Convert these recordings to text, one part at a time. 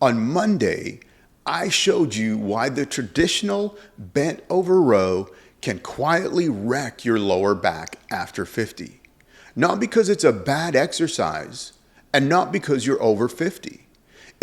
On Monday, I showed you why the traditional bent over row can quietly wreck your lower back after 50. Not because it's a bad exercise and not because you're over 50.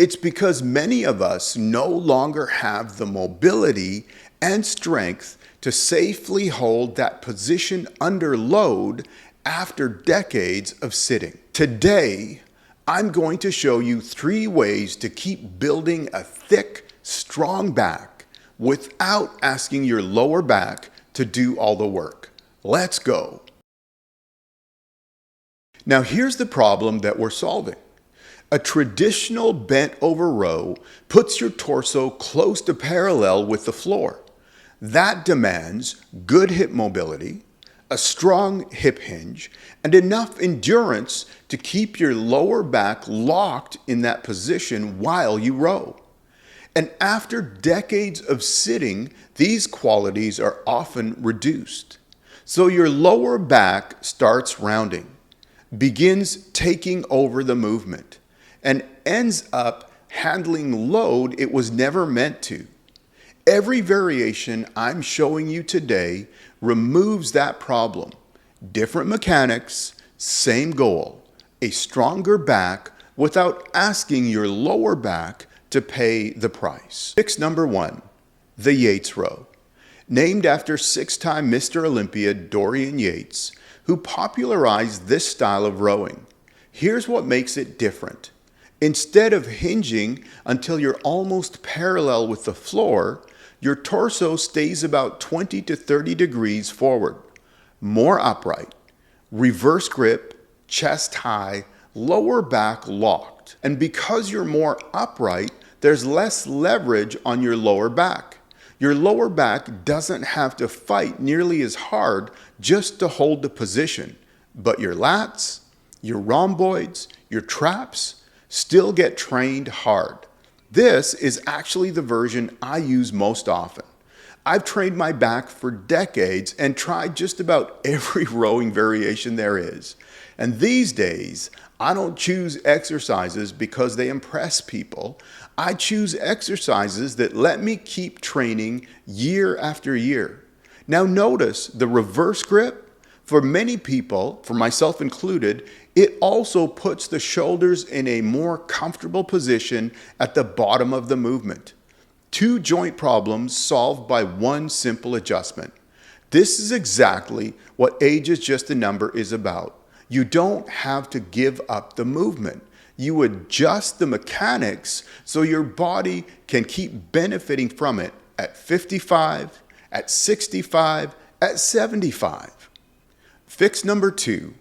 It's because many of us no longer have the mobility and strength to safely hold that position under load after decades of sitting. Today, I'm going to show you 3 ways to keep building a thick, strong back without asking your lower back to do all the work. Let's go. Now here's the problem that we're solving. A traditional bent over row puts your torso close to parallel with the floor. That demands good hip mobility, a strong hip hinge, and enough endurance to keep your lower back locked in that position while you row. And after decades of sitting, these qualities are often reduced. So your lower back starts rounding, begins taking over the movement, and ends up handling load it was never meant to. Every variation I'm showing you today removes that problem. Different mechanics, same goal. A stronger back without asking your lower back to pay the price. Fix number 1, the Yates Row. Named after 6-time Mr. Olympia Dorian Yates, who popularized this style of rowing. Here's what makes it different. Instead of hinging until you're almost parallel with the floor, your torso stays about 20 to 30 degrees forward. More upright, reverse grip, chest high, lower back locked. And because you're more upright, there's less leverage on your lower back. Your lower back doesn't have to fight nearly as hard just to hold the position, but your lats, your rhomboids, your traps still get trained hard. This is actually the version I use most often. I've trained my back for decades and tried just about every rowing variation there is. And these days, I don't choose exercises because they impress people. I choose exercises that let me keep training year after year. Now notice the reverse grip. For many people, for myself included, it also puts the shoulders in a more comfortable position at the bottom of the movement. 2 joint problems solved by 1 simple adjustment. This is exactly what age is just a number is about. You don't have to give up the movement. You adjust the mechanics so your body can keep benefiting from it at 55, at 65, at 75. Fix number 2,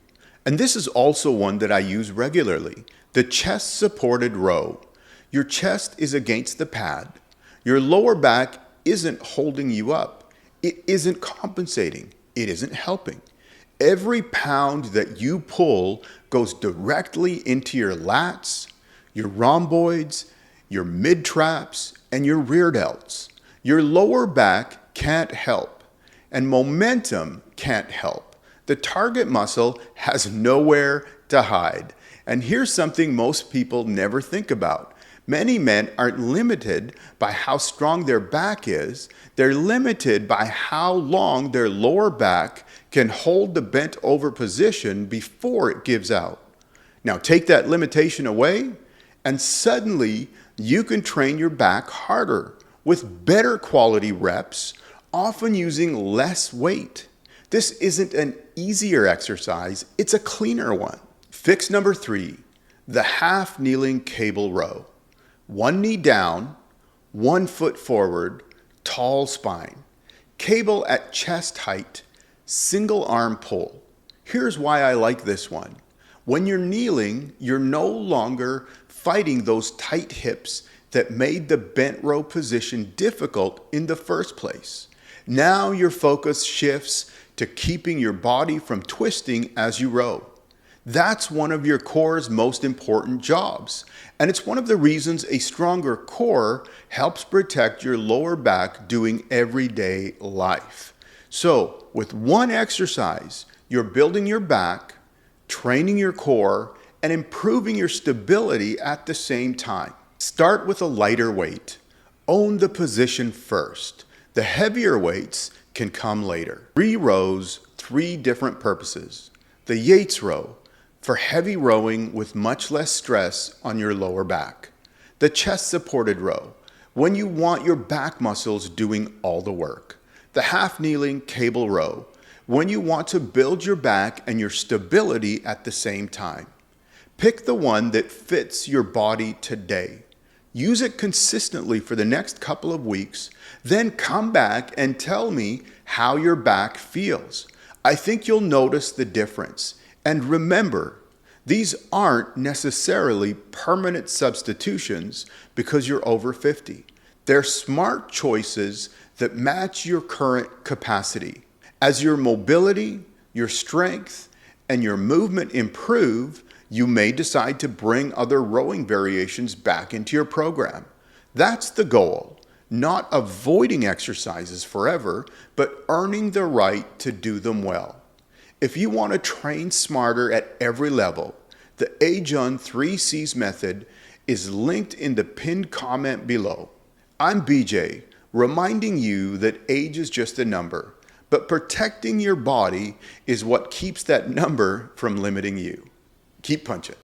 and this is also one that I use regularly, the chest supported row. Your chest is against the pad. Your lower back isn't holding you up. It isn't compensating. It isn't helping. Every pound that you pull goes directly into your lats, your rhomboids, your mid traps, and your rear delts. Your lower back can't help, and momentum can't help. The target muscle has nowhere to hide. And here's something most people never think about. Many men aren't limited by how strong their back is. They're limited by how long their lower back can hold the bent over position before it gives out. Now take that limitation away, and suddenly you can train your back harder with better quality reps, often using less weight. This isn't an easier exercise, it's a cleaner one. Fix number 3, the half kneeling cable row. 1 knee down, 1 foot forward, tall spine. Cable at chest height, single arm pull. Here's why I like this one. When you're kneeling, you're no longer fighting those tight hips that made the bent row position difficult in the first place. Now your focus shifts to keeping your body from twisting as you row. That's one of your core's most important jobs, and it's one of the reasons a stronger core helps protect your lower back doing everyday life. So, with one exercise, you're building your back, training your core, and improving your stability at the same time. Start with a lighter weight. Own the position first. The heavier weights can come later. 3 rows, 3 different purposes. The Yates row, for heavy rowing with much less stress on your lower back. The chest supported row, when you want your back muscles doing all the work. The half kneeling cable row, when you want to build your back and your stability at the same time. Pick the one that fits your body today. Use it consistently for the next couple of weeks, then come back and tell me how your back feels. I think you'll notice the difference. And remember, these aren't necessarily permanent substitutions because you're over 50. They're smart choices that match your current capacity. As your mobility, your strength, and your movement improve, you may decide to bring other rowing variations back into your program. That's the goal, not avoiding exercises forever, but earning the right to do them well. If you want to train smarter at every level, the AJUN 3Cs method is linked in the pinned comment below. I'm BJ, reminding you that age is just a number, but protecting your body is what keeps that number from limiting you. Keep punching.